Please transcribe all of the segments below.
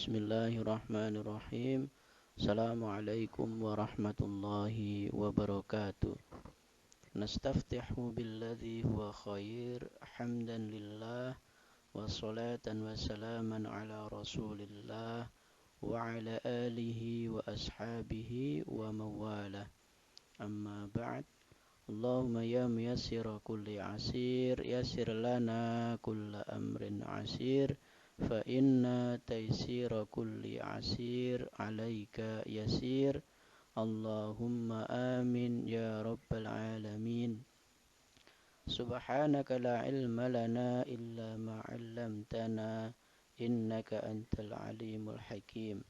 Bismillahirrahmanirrahim. Assalamualaikum warahmatullahi wabarakatuh. Nastaftihu billadhi huwa khair. Hamdan lillah. Wassalatan wassalaman ala rasulillah. Wa ala alihi wa ashabihi wa mawalah. Amma ba'd. Allahumma ya muyassira kulli asir. Yassir lana kulla amrin asir. Fa inna taysira kulli asir alaika yasir. Allahumma amin ya rabbal alamin. Subhanaka la ilma lana illa ma 'allamtana innaka antal alimul hakim.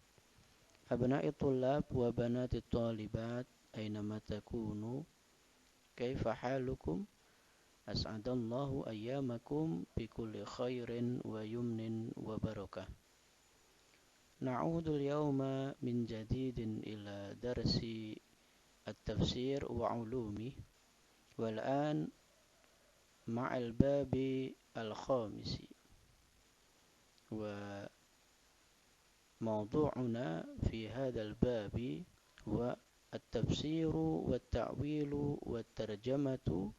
Abna'i tullab wa banati talibat aynama takunu kaifa halukum. As'adallahu ayyamakum bikulli khairin wa yumnin wa barakah. Na'udul yawma min jadidin ila darsi at-tafsir wa ulumi. Wal'an ma'al babi al-khamisi. Wa mawdu'una fi hadal babi wa at-tafsiru wa at-ta'wilu wa at-tarjamatu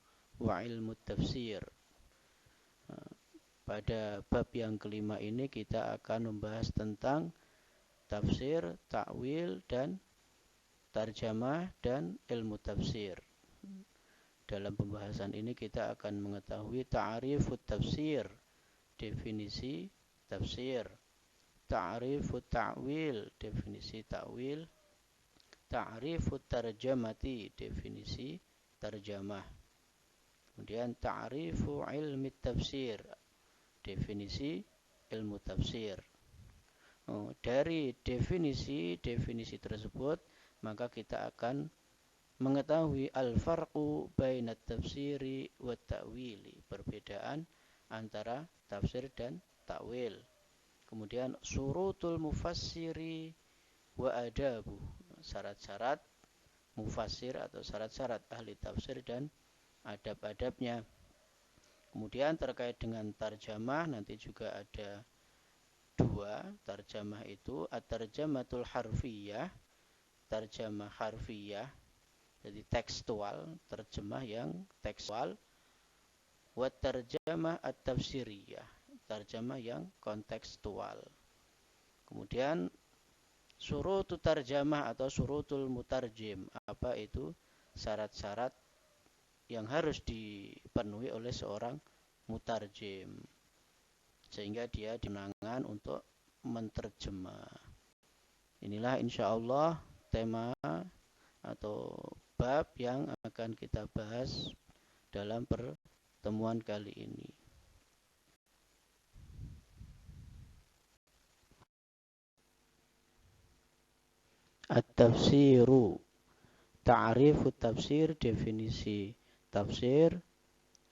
wa ilmu tafsir. Pada bab yang kelima ini kita akan membahas tentang tafsir, ta'wil, dan tarjamah dan ilmu tafsir. Dalam pembahasan ini kita akan mengetahui ta'rifut tafsir, definisi tafsir, ta'rifut ta'wil, definisi ta'wil, ta'rifut tarjamati, definisi tarjamah. Kemudian ta'rifu ilmi tafsir, definisi ilmu tafsir. Dari definisi tersebut maka kita akan mengetahui al-farqu bainat tafsiri wa ta'wili, perbedaan antara tafsir dan ta'wil. Kemudian surutul mufassiri wa adabu, syarat-syarat mufassir atau syarat-syarat ahli tafsir dan adab-adabnya. Kemudian terkait dengan tarjamah nanti juga ada dua tarjamah itu, at-tarjamatul harfiyah, tarjamah harfiyah, jadi tekstual, terjemah yang tekstual, wa tarjamah at-tafsiriyah, tarjamah yang kontekstual. Kemudian surutul tarjamah atau surutul mutarjim, apa itu syarat-syarat yang harus dipenuhi oleh seorang mutarjim sehingga dia dimenangkan untuk menterjemah. Inilah insyaallah tema atau bab yang akan kita bahas dalam pertemuan kali ini. At-tafsiru, ta'rifut tafsir, definisi tafsir.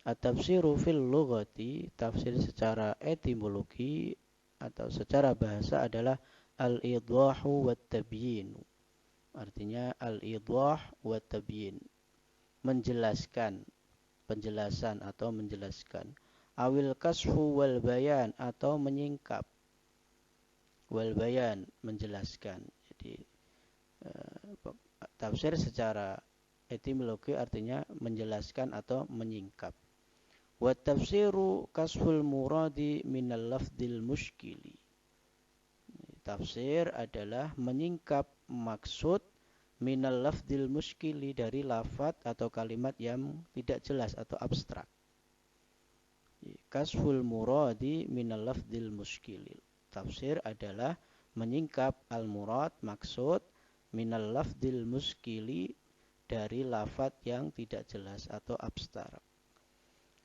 At-tafsiru fil lughati, tafsir secara etimologi atau secara bahasa adalah al-idhahu wat tabyin. Artinya al-idhah wat tabyin, menjelaskan, penjelasan atau menjelaskan. Awil kasfu wal bayan, atau menyingkap. Wal bayan, menjelaskan. Jadi tafsir secara etimologi artinya menjelaskan atau menyingkap. Wa tafsiru kasful muradi minal lafdil muskili. Tafsir adalah menyingkap maksud minal lafdil muskili, dari lafaz atau kalimat yang tidak jelas atau abstrak. Kasful muradi minal lafdil muskili. Tafsir adalah menyingkap al-murad, maksud, minal lafdil muskili, dari lafaz yang tidak jelas atau abstrak.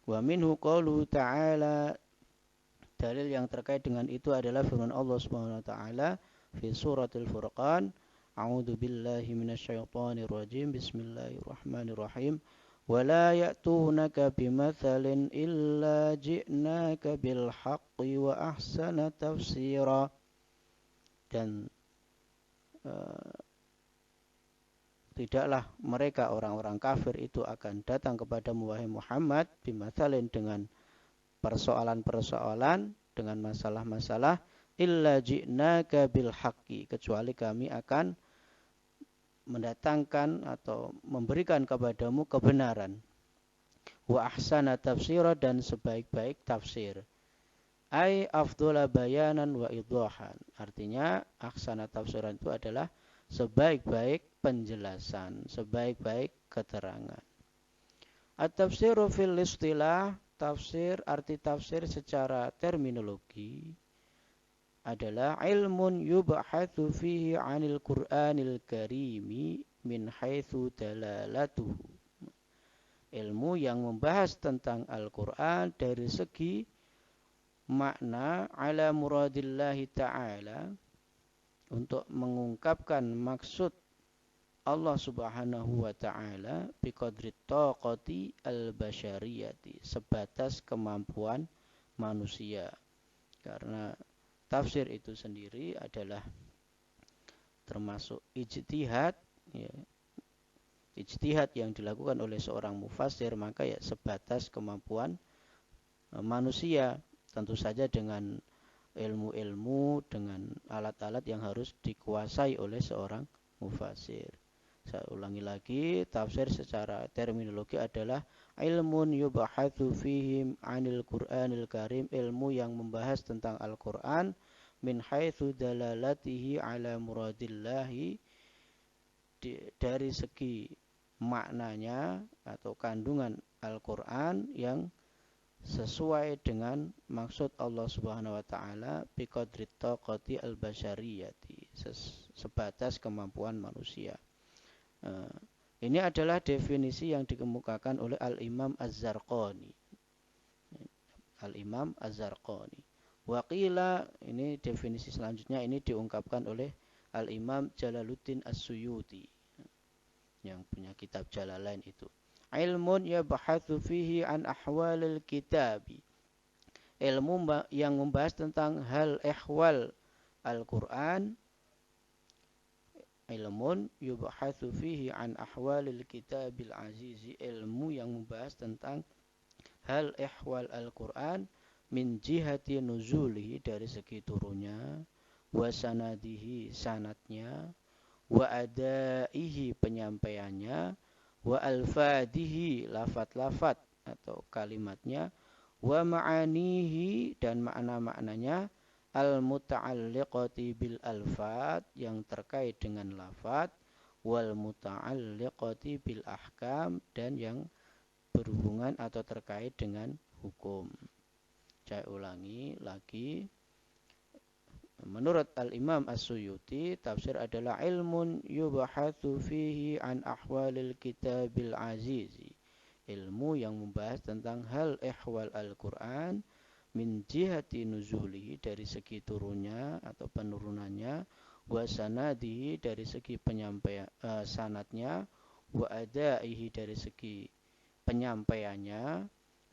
Wa minhu qauluhu ta'ala, dalil yang terkait dengan itu adalah firman Allah Subhanahu wa taala fi suratul Furqan, a'udzu billahi minasyaitonir rajim, bismillahirrahmanirrahim, wa la ya'tunaka bimatsalin illa ji'naka bil haqqi wa ahsana tafsira. Dan tidaklah mereka orang-orang kafir itu akan datang kepadamu wahai Muhammad bimatsalin, dengan persoalan-persoalan, dengan masalah-masalah, illa ji'naka bil haqqi, kecuali kami akan mendatangkan atau memberikan kepadamu kebenaran. Wa ahsana tafsira, dan sebaik-baik tafsir. Ai afdhala bayanan wa idhahan. Artinya ahsana tafsiran itu adalah sebaik-baik penjelasan, sebaik-baik keterangan. At-tafsiru fil istilah, tafsir, arti tafsir secara terminologi adalah ilmun yubhatsu fihi 'anil Qur'anil Karimi min haitsu dalalatuhu. Ilmu yang membahas tentang Al-Qur'an dari segi makna ala muradillahi ta'ala, untuk mengungkapkan maksud Allah Subhanahu wa ta'ala biqadri taqati al-basyariyati, sebatas kemampuan manusia. Karena tafsir itu sendiri adalah termasuk ijtihad, ya, ijtihad yang dilakukan oleh seorang mufassir, maka ya sebatas kemampuan manusia, tentu saja dengan ilmu-ilmu, dengan alat-alat yang harus dikuasai oleh seorang mufassir. Saya ulangi lagi, tafsir secara terminologi adalah ilmun yubhatsu fihi 'anil Qur'anil Karim, ilmu yang membahas tentang Al-Qur'an min haitsu dalalatihi 'ala muradillahi, dari segi maknanya atau kandungan Al-Qur'an yang sesuai dengan maksud Allah Subhanahu wa taala biqadri taqati al-basyariyati, sebatas kemampuan manusia. Ini adalah definisi yang dikemukakan oleh Al-Imam Az-Zarqani. Al-Imam Az-Zarqani. Waqila, ini definisi selanjutnya, ini diungkapkan oleh Al-Imam Jalaluddin As-Suyuti yang punya kitab Jalalain itu. Ilmun yabhatsu fihi an ahwalil kitabi, ilmu yang membahas tentang hal ihwal Al-Qur'an. Ilmun yubhatsu fihi an ahwalil kitabil azizi, ilmu yang membahas tentang hal ihwal Al-Qur'an min jihati nuzulihi, dari segi turunnya, wa sanadihi, sanatnya, wa adaihi, penyampaiannya, wa alfadihi, lafat-lafat atau kalimatnya, wa ma'anihi, dan makna-maknanya, al-muta'alliqati bil alfat, yang terkait dengan lafat, wal muta'alliqati bil ahkam, dan yang berhubungan atau terkait dengan hukum. Saya ulangi lagi. Menurut Al-Imam As-Suyuti, tafsir adalah ilmun yubhatsu fihi an ahwalil kitabil azizi, ilmu yang membahas tentang hal ihwal Al-Qur'an min jihati nuzulihi, dari segi turunnya atau penurunannya, wa sanadihi, dari segi penyampaian sanadnya, wa adaihi, dari segi penyampaiannya,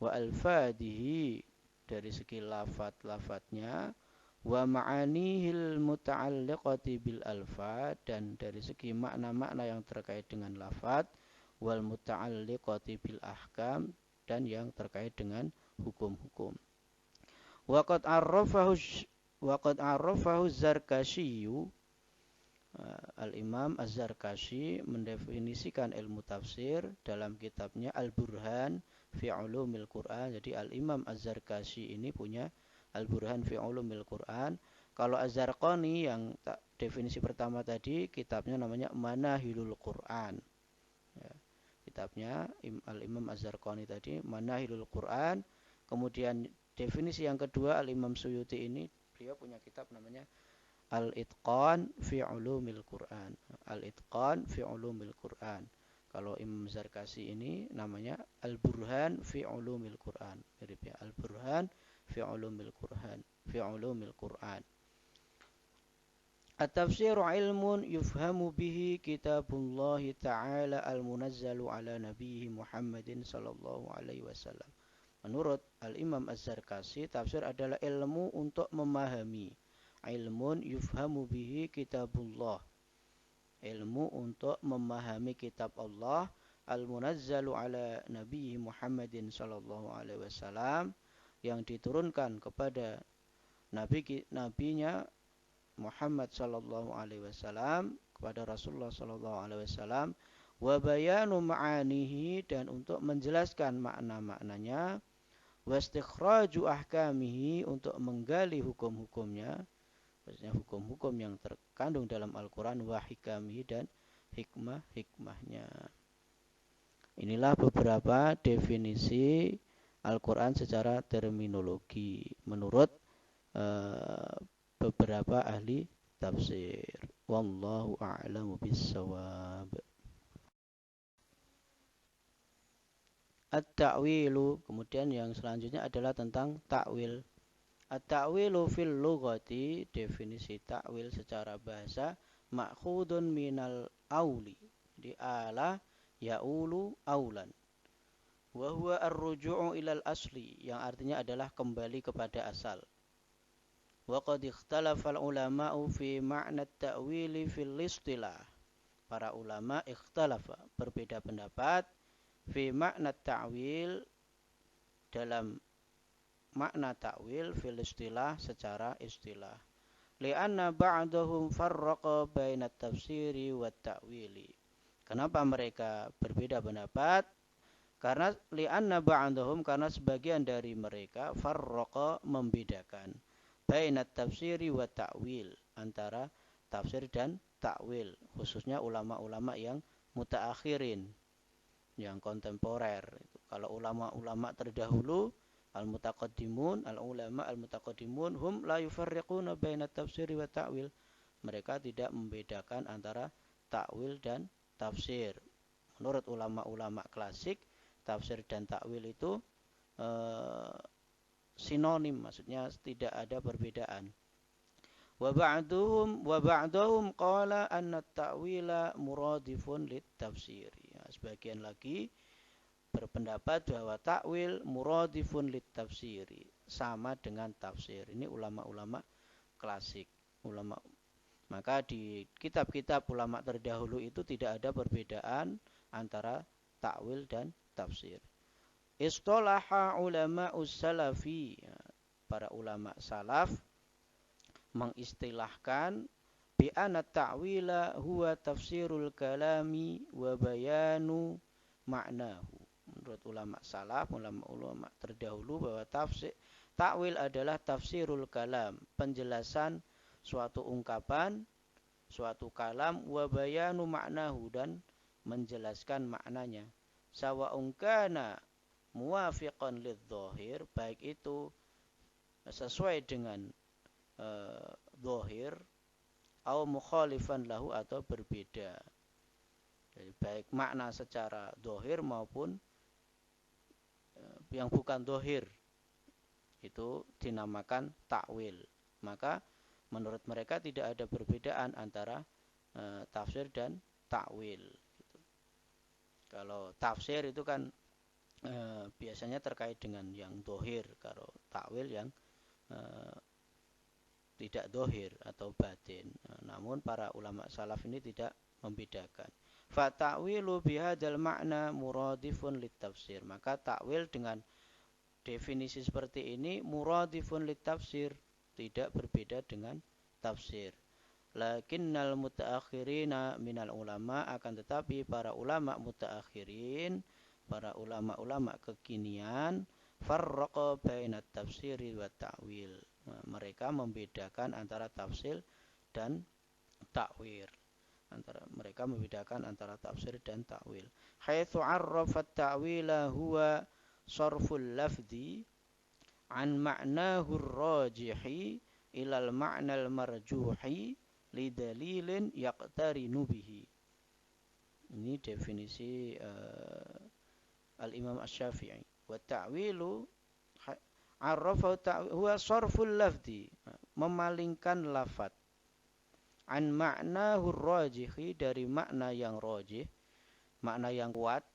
wa alfadihi, dari segi lafat-lafatnya, wa ma'anihil muta'alliqati bil alfad, dan dari segi makna-makna yang terkait dengan lafat, wal muta'alliqati bil ahkam, dan yang terkait dengan hukum-hukum. Waqad arrafahu Zarkashiyu, Al-Imam Az-Zarkashi mendefinisikan ilmu tafsir dalam kitabnya Al-Burhan fi Ulumil Quran. Jadi Al-Imam Az-Zarkashi ini punya Al-Burhan fi Ulumil Quran. Kalau Az-Zarqani yang definisi pertama tadi, kitabnya namanya Manahilul Quran. Ya, kitabnya Al-Imam Az-Zarqani tadi Manahilul Quran. Kemudian definisi yang kedua, Al-Imam Suyuti ini, beliau punya kitab namanya Al-Itqan fi Ulumil Quran. Al-Itqan fi Ulumil Quran. Kalau Imam Zarkasi ini namanya Al-Burhan fi Ulumil Quran. Mirip ya, Al-Burhan fi Ulumil Quran. Fi Ulumil Quran. At-tafsiru ilmun yufhamu bihi kitabullahi ta'ala al-munazzalu ala nabiyhi Muhammadin sallallahu alaihi wasallam. Menurut Al-Imam Az-Zarkasi, tafsir adalah ilmu untuk memahami. Ilmun yufhamu bihi kitabullah, ilmu untuk memahami kitab Allah, al-munazzalu ala nabiyhi Muhammadin sallallahu alaihi wasallam, yang diturunkan kepada nabinya Muhammad sallallahu alaihi wasallam kepada Rasulullah sallallahu alaihi wasallam, wa bayanu ma'anihi, dan untuk menjelaskan makna-maknanya, wa istikhraju ahkamihi, untuk menggali hukum-hukumnya, maksudnya hukum-hukum yang terkandung dalam Al-Qur'an, wa hikamihi, dan hikmah-hikmahnya. Inilah beberapa definisi Al-Qur'an secara terminologi menurut beberapa ahli tafsir. Wallahu a'lamu bissawab. At-ta'wilu, kemudian yang selanjutnya adalah tentang ta'wil. At-ta'wilu fil lughati, definisi ta'wil secara bahasa, ma'khudun minal auli, di ala ya'ulu aulan, wa huwa ar-ruju'u ilal asli, yang artinya adalah kembali kepada asal. Wa qad ikhtalafa al-ulama'u fi ma'na at-ta'wili fil istilah. Para ulama ikhtalafa, berbeda pendapat, fi makna ta'wil, dalam makna ta'wil, fil istilah, secara istilah. Lianna ba'dahum farraqa baina tafsiri wa ta'wili. Kenapa mereka berbeda pendapat? Karena lianna ba'dahum, karena sebagian dari mereka, farraqa, membedakan, baina tafsiri wa ta'wil, antara tafsir dan ta'wil, khususnya ulama-ulama yang mutaakhirin, yang kontemporer. Kalau ulama-ulama terdahulu, al-mutaqaddimun, al-ulama al-mutaqaddimun, hum la yufarriquna baina tafsiri wa ta'wil. Mereka tidak membedakan antara ta'wil dan tafsir. Menurut ulama-ulama klasik, tafsir dan ta'wil itu sinonim, maksudnya tidak ada perbedaan. Wa ba'duhum qala anna at-ta'wila muradifun lit-tafsiri. Sebagian lagi berpendapat bahwa ta'wil muradifun lit-tafsiri, sama dengan tafsir. Ini ulama-ulama klasik. Maka di kitab-kitab ulama terdahulu itu tidak ada perbedaan antara ta'wil dan tafsir. Istalaha ulama'us salafi, para ulama salaf mengistilahkan bi anna ta'wila huwa tafsirul kalami wa bayanu ma'nahu. Menurut ulama salaf, ulama terdahulu, bahwa ta'wil adalah tafsirul kalam, penjelasan suatu ungkapan, suatu kalam, wa bayanu ma'nahu, dan menjelaskan maknanya. Sawa'un kana muwafiqan lidh-dhahir, baik itu sesuai dengan dhahir, atau mukhalifan lahu, atau berbeda. Jadi baik makna secara dhahir maupun yang bukan dhahir, itu dinamakan ta'wil. Maka menurut mereka tidak ada perbedaan antara tafsir dan ta'wil. Gitu. Kalau tafsir itu kan biasanya terkait dengan yang dhahir, kalau ta'wil yang tidak dhahir atau batin. Namun para ulama salaf ini tidak membedakan. Fa ta'wilu bihadzal ma'na muradifun lit-tafsir. Maka ta'wil dengan definisi seperti ini muradifun lit-tafsir, tidak berbeda dengan tafsir. Lakinnal mutaakhirina minal ulama, akan tetapi para ulama mutaakhirin, para ulama-ulama kekinian, farraqa bainat tafsiri wa ta'wil. Mereka membedakan antara tafsir dan ta'wil. Mereka membedakan antara tafsir dan ta'wil. Haitsu 'arrafa at-ta'wila huwa sarful lafzi an ma'nahu ar-rajihi ila al-ma'na al-marjuhi li dalilin yaqtarinu bihi. Ini definisi al-Imam Asy-Syafi'i. Wa ta'wilu arrafa huwa sarful lafzi, memalingkan lafaz, an ma'nahu rajihi, dari makna yang rajih, makna yang kuat,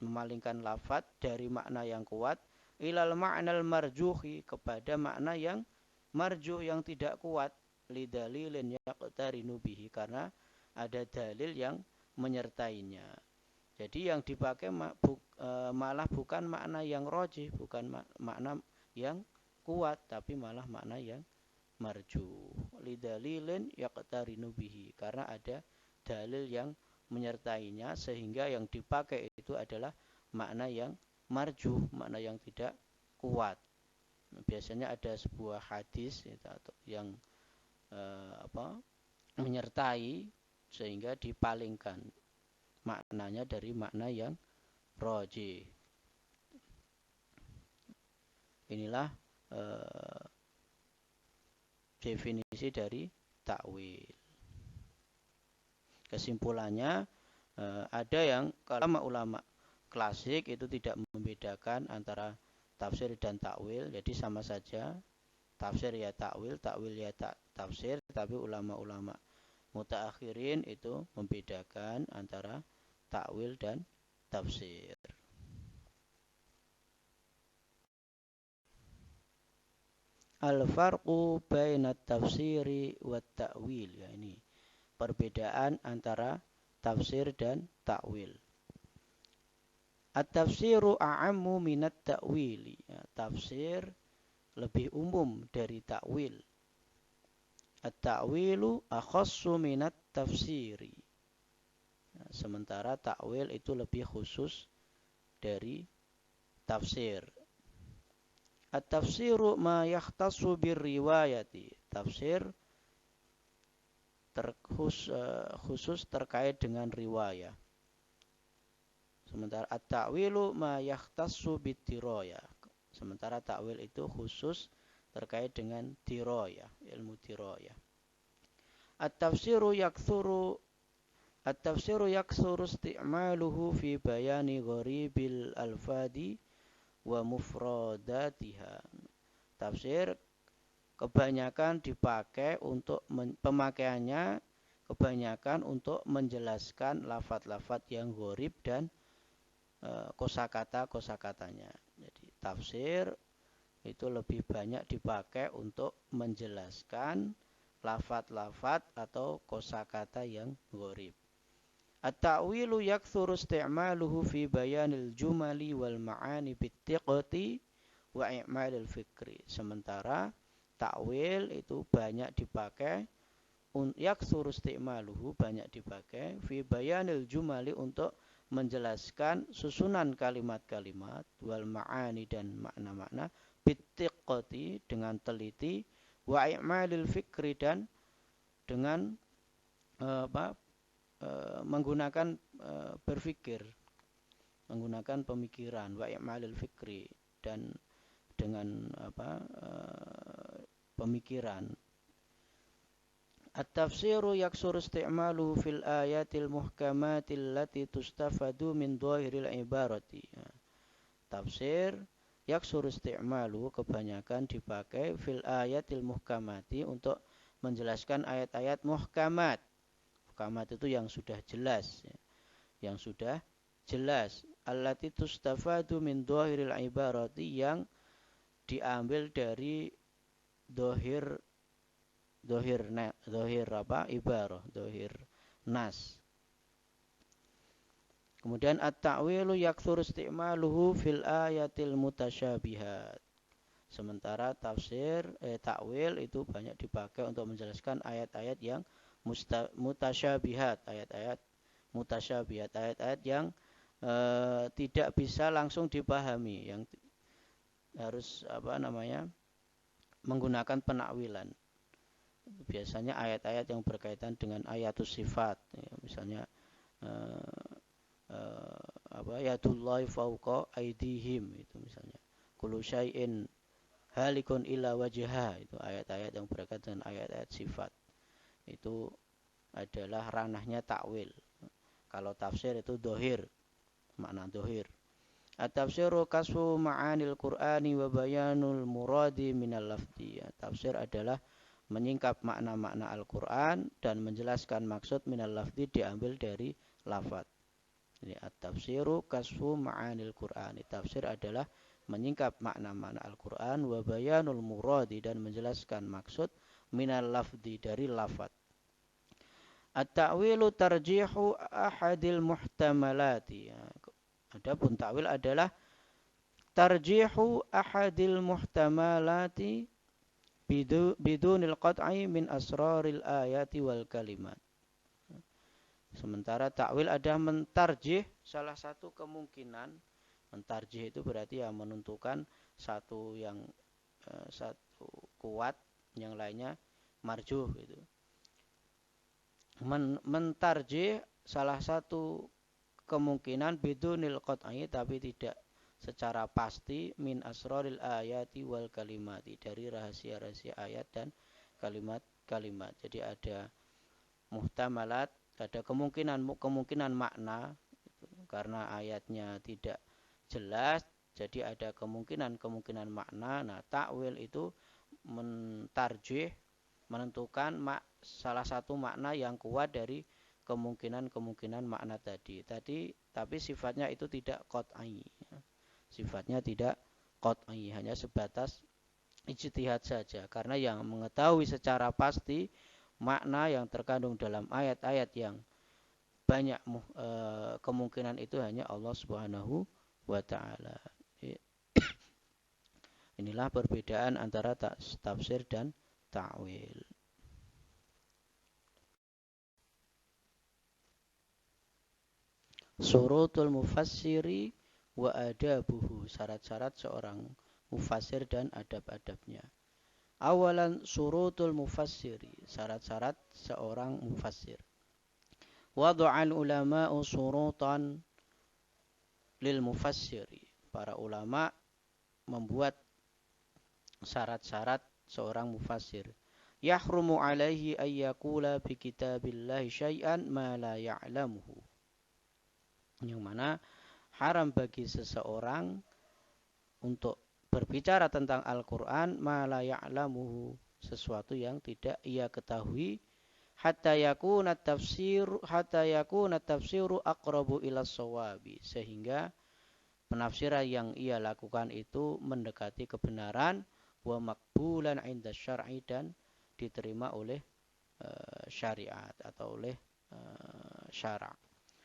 memalingkan lafaz dari makna yang kuat, ilal ma'nal marjuhi, kepada makna yang marjuh, yang tidak kuat, lidalilin yaqtarinu bihi, karena ada dalil yang menyertainya. Jadi yang dipakai malah bukan makna yang rajih, bukan makna yang kuat, tapi malah makna yang marjuh. Lidalilin yaqtarinu bihi, karena ada dalil yang menyertainya sehingga yang dipakai itu adalah makna yang marjuh, makna yang tidak kuat. Biasanya ada sebuah hadis yang menyertai sehingga dipalingkan maknanya dari makna yang rajih. Inilah definisi dari takwil. Kesimpulannya, ada yang kalau ulama klasik itu tidak membedakan antara tafsir dan takwil, jadi sama saja tafsir ya takwil, takwil ya tafsir. Tapi ulama-ulama mutaakhirin itu membedakan antara takwil dan tafsir. Al-farqu baina tafsiri wa ta'wil, ya ini perbedaan antara tafsir dan takwil. At-tafsiru a'ammu minat ta'wili, ya, tafsir lebih umum dari takwil. At-ta'wilu akhassu minat tafsiri, ya, sementara takwil itu lebih khusus dari tafsir. At-tafsiru ma yakhtassu birriwayati, tafsir khusus terkait dengan riwayah. Sementara at-ta'wilu ma yakhtassu bid-dirayah, sementara takwil itu khusus terkait dengan dirayah, ilmu dirayah. At-tafsiru yakthuru isti'maluhu fi bayani gharibil alfadi wa mufradatiha. Tafsir kebanyakan dipakai untuk pemakaiannya kebanyakan untuk menjelaskan lafaz-lafaz yang gharib dan kosakata-kosakatanya. Jadi tafsir itu lebih banyak dipakai untuk menjelaskan lafaz-lafaz atau kosakata yang gharib. At-ta'wilu yakthuru isti'maluhu fi bayanil jumali wal ma'ani bittiqati wa i'malil fikri. Sementara takwil itu banyak dipakai, yakthuru isti'maluhu banyak dipakai fi bayanil jumali untuk menjelaskan susunan kalimat-kalimat, wal ma'ani dan makna-makna, bittiqati dengan teliti, wa i'malil fikri dan dengan menggunakan berpikir, menggunakan pemikiran, wa i'malil fikri dan dengan pemikiran. At-tafsiru yaksuru isti'maluhu fil ayatil muhkamatil lati tustafadu min dhahiril ibarati. Tafsir yaksuru isti'maluhu kebanyakan dipakai fil ayatil muhkamati untuk menjelaskan ayat-ayat muhkamat. Muhkamat itu yang sudah jelas, ya. Yang sudah jelas. Allati tustafadu min dhahiril ibarati, yang diambil dari dohir ibarah, dohir nas. Kemudian at-ta'wilu yakthur isti'maluhu fil ayatil mutasyabihat. Sementara takwil itu banyak dipakai untuk menjelaskan ayat-ayat yang mutasyabihat, ayat-ayat mutasyabihat, ayat-ayat yang tidak bisa langsung dipahami, yang harus menggunakan penakwilan. Biasanya ayat-ayat yang berkaitan dengan ayatus sifat, ya, misalnya yadullahi fauqa aidihim, itu misalnya kullu syai'in halikun illa wajha, itu ayat-ayat yang berkaitan dengan ayat-ayat sifat. Itu adalah ranahnya takwil. Kalau tafsir itu dohir, makna dohir. At-tafsiru kasfu ma'anil Qur'ani wa bayanul muradi minal lafdi. Tafsir adalah menyingkap makna-makna Al-Quran dan menjelaskan maksud minal lafdi diambil dari lafad. Jadi at-tafsiru kasfu ma'anil Qur'ani. Tafsir adalah menyingkap makna-makna Al-Quran wa bayanul muradi dan menjelaskan maksud minal lafdi dari lafad. At-ta'wilu tarjihu ahadil muhtamalati. Adapun ta'wil adalah tarjihu ahadil muhtamalati bidunil qat'i min asraril ayati wal kalimat. Sementara takwil ada mentarjih salah satu kemungkinan. Mentarjih itu berarti ya menentukan satu yang satu kuat, yang lainnya marjuh gitu. Mentarjih salah satu kemungkinan bidunil qat'i tapi tidak secara pasti min asraril ayati wal kalimati, dari rahasia-rahasia ayat dan kalimat-kalimat. Jadi ada muhtamalat, ada kemungkinan makna karena ayatnya tidak jelas, jadi ada kemungkinan makna. Nah, takwil itu mentarjih, menentukan salah satu makna yang kuat dari kemungkinan makna tadi. Tapi sifatnya itu tidak qat'i. Sifatnya tidak qat'i, hanya sebatas ijtihad saja. Karena yang mengetahui secara pasti makna yang terkandung dalam ayat-ayat yang banyak kemungkinan itu hanya Allah Subhanahu wa ta'ala. Inilah perbedaan antara tafsir dan ta'wil. Surutul mufassiri wa adabuhu, syarat-syarat seorang mufassir dan adab-adabnya. Awalan surutul mufassiri, syarat-syarat seorang mufassir. Wada'al ulama'u surutan lil mufassiri. Para ulama membuat syarat-syarat seorang mufassir. Yahrumu alaihi ayyakula bi kitabillahi syai'an ma la ya'lamuhu. Yang mana haram bagi seseorang untuk berbicara tentang Al-Quran ma la ya'lamuhu, sesuatu yang tidak ia ketahui, hatta yakuna tafsiru aqrabu ila shawabi, sehingga penafsiran yang ia lakukan itu mendekati kebenaran, wa maqbulan 'inda syar'i, dan diterima oleh syariat atau oleh syara'.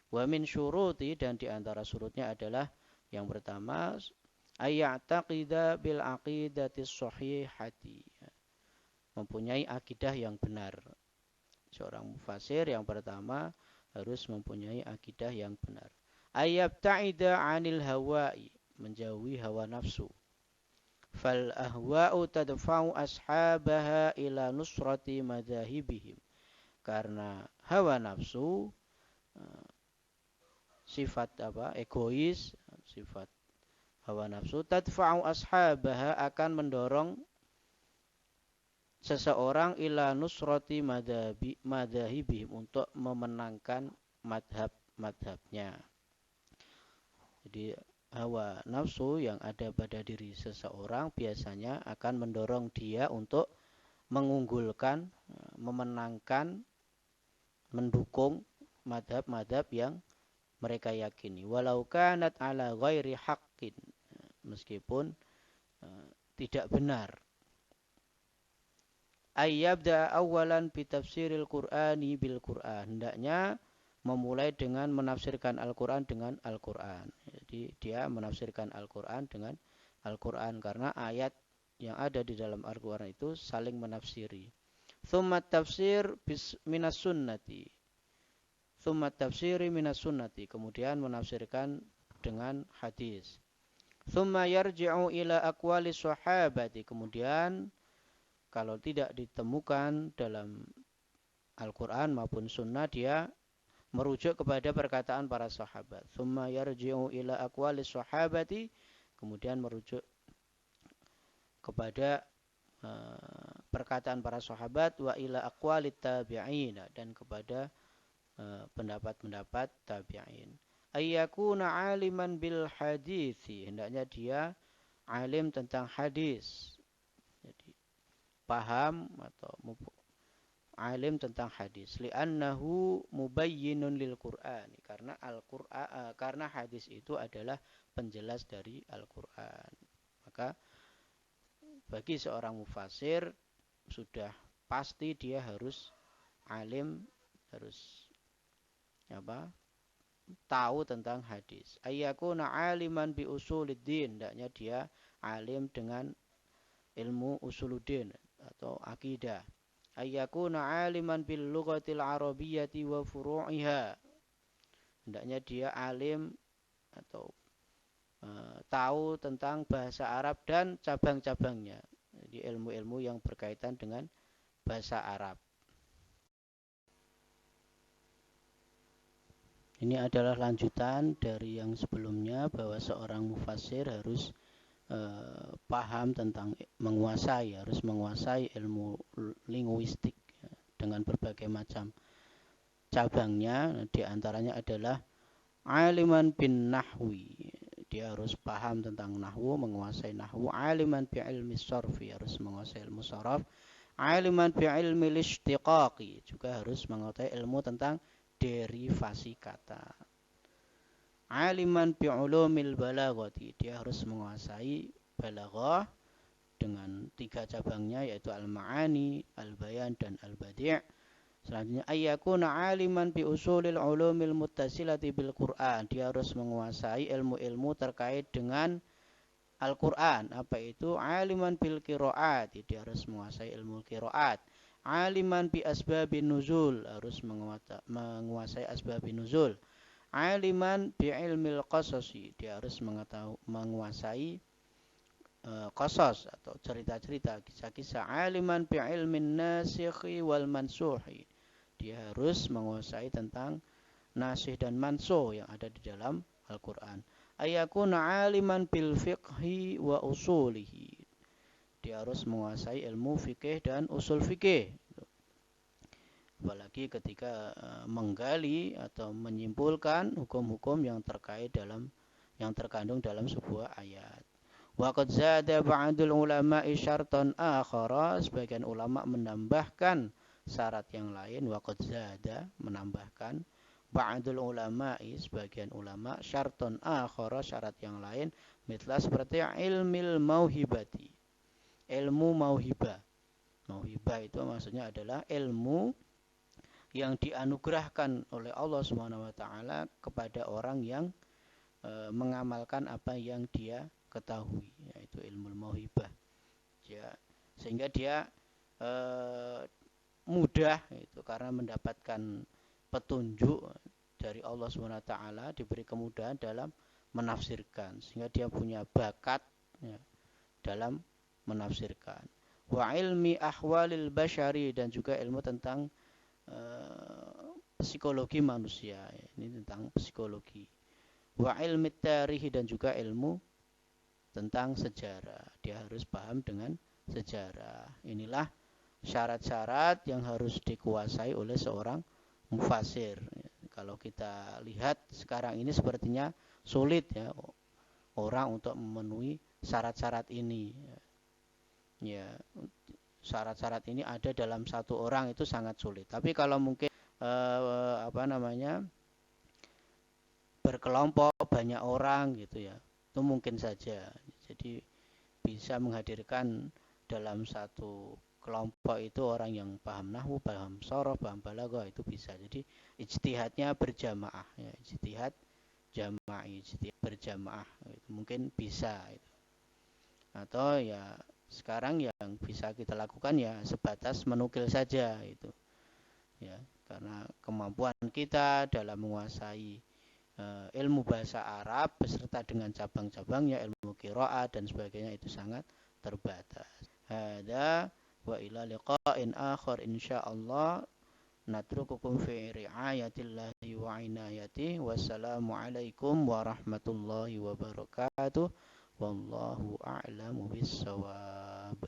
Wa min syuruti, dan diantara surutnya adalah yang pertama ayya'taqida bil aqidati shahihati, mempunyai akidah yang benar. Seorang mufassir yang pertama harus mempunyai akidah yang benar. Ayyabta'ida 'anil hawa'i, menjauhi hawa nafsu. Fal ahwa'u tadfa'u ashabaha ila nusrati madzahibihim, karena hawa nafsu sifat egois, sifat hawa nafsu, tadfa'u ashabaha, akan mendorong seseorang ila nusrati madzahibihim, untuk memenangkan madhabnya. Jadi hawa nafsu yang ada pada diri seseorang biasanya akan mendorong dia untuk mengunggulkan, memenangkan, mendukung madhab-madhab yang mereka yakini, walau kanat ala ghairi haqqin, meskipun tidak benar. Ayyabda awalan bitafsiril qur'ani bil qur'an, hendaknya memulai dengan menafsirkan Al-Quran dengan Al-Quran. Jadi dia menafsirkan Al-Quran dengan Al-Quran, karena ayat yang ada di dalam Al-Quran itu saling menafsiri. Thumma tafsir minas sunnati, thumma tafsiri minas sunnati, kemudian menafsirkan dengan hadis. Thumma yarji'u ila aqwali sahabati, kemudian kalau tidak ditemukan dalam Al-Quran maupun sunnah, dia merujuk kepada perkataan para sahabat. Thumma yarji'u ila aqwali sahabati, kemudian merujuk kepada perkataan para sahabat, wa ila aqwali tabi'in, dan kepada pendapat-pendapat tabi'in. Ayyakuna aliman bil hadithi, hendaknya dia alim tentang hadis. Jadi paham atau alim tentang hadis. Li'annahu mubayyinun lil Qur'an, karena Al-Qur'an, karena hadis itu adalah penjelas dari Al-Qur'an. Maka bagi seorang mufassir sudah pasti dia harus alim, harus tahu tentang hadis. Ayyakuna aliman bi usuliddin, hendaknya dia alim dengan ilmu usuluddin atau akidah. Ayyakuna aliman bil lughatil arabiyyati wa furu'iha, hendaknya dia alim atau tahu tentang bahasa Arab dan cabang-cabangnya. Jadi ilmu-ilmu yang berkaitan dengan bahasa Arab. Ini adalah lanjutan dari yang sebelumnya, bahwa seorang mufassir harus paham tentang harus menguasai ilmu linguistik dengan berbagai macam cabangnya. Di antaranya adalah aliman bin nahwi, dia harus paham tentang nahwu, menguasai nahwu. Aliman bi ilmi sarfi, harus menguasai ilmu saraf. Aliman bi ilmi listiqaqi, juga harus menguasai ilmu tentang derivasi kata. Aliman bi ulumil balaghati, dia harus menguasai balaghah dengan 3 cabangnya, yaitu al-ma'ani, al-bayan, dan al-badi'. Selanjutnya ayyakuna aliman bi usulil ulumil muttasilati bil Qur'an, dia harus menguasai ilmu-ilmu terkait dengan Al-Qur'an. Apa itu? Aliman bil qiraat, dia harus menguasai ilmu qiraat. Aliman bi asbabin nuzul, harus menguasai asbabin nuzul. Aliman bi ilmil qasasi, dia harus menguasai qasas atau cerita-cerita, kisah-kisah. Aliman bi ilmin nasikhi wal mansuhi, dia harus menguasai tentang nasikh dan mansuh yang ada di dalam Al-Qur'an. Ayakuna aliman bil fiqhi wa usulihi, dia harus menguasai ilmu fikih dan usul fikih. Apalagi ketika menggali atau menyimpulkan hukum-hukum yang terkandung dalam sebuah ayat. Wa qad zada ba'dul ulama'i syartan akhara, sebagian ulama menambahkan syarat yang lain. Wa qad zada, menambahkan, ba'dul ulama'i, sebagian ulama, syartan akhara, syarat yang lain, mitla seperti ilmil mauhibati, ilmu mauhibah. Mauhibah itu maksudnya adalah ilmu yang dianugerahkan oleh Allah Subhanahu wa taala kepada orang yang mengamalkan apa yang dia ketahui, yaitu ilmu mauhibah. Ya, sehingga dia mudah itu karena mendapatkan petunjuk dari Allah Subhanahu wa taala, diberi kemudahan dalam menafsirkan, sehingga dia punya bakat ya, dalam menafsirkan. Wa ilmi ahwalil basyari, dan juga ilmu tentang psikologi manusia, ini tentang psikologi. Wa ilmi tarikh, dan juga ilmu tentang sejarah, dia harus paham dengan sejarah. Inilah syarat-syarat yang harus dikuasai oleh seorang mufassir. Kalau kita lihat sekarang ini sepertinya sulit ya orang untuk memenuhi syarat-syarat ini. Ya, syarat-syarat ini ada dalam satu orang itu sangat sulit. Tapi kalau mungkin berkelompok banyak orang gitu ya, itu mungkin saja. Jadi bisa menghadirkan dalam satu kelompok itu orang yang paham nahwu, paham sorof, paham balaghah, itu bisa. Jadi ijtihadnya berjamaah ya, ijtihad jama'i, ijtihad berjamaah itu mungkin bisa itu. Atau ya sekarang yang bisa kita lakukan ya sebatas menukil saja itu ya, karena kemampuan kita dalam menguasai ilmu bahasa Arab beserta dengan cabang-cabangnya, ilmu qiraat dan sebagainya, itu sangat terbatas. Hada wa ila liqa'in akhar insyaallah, natrukukum fi ri'ayatillahi wa inayatihi. Wassalamu alaikum warahmatullahi wabarakatuh. Wallahu a'lamu bissawab.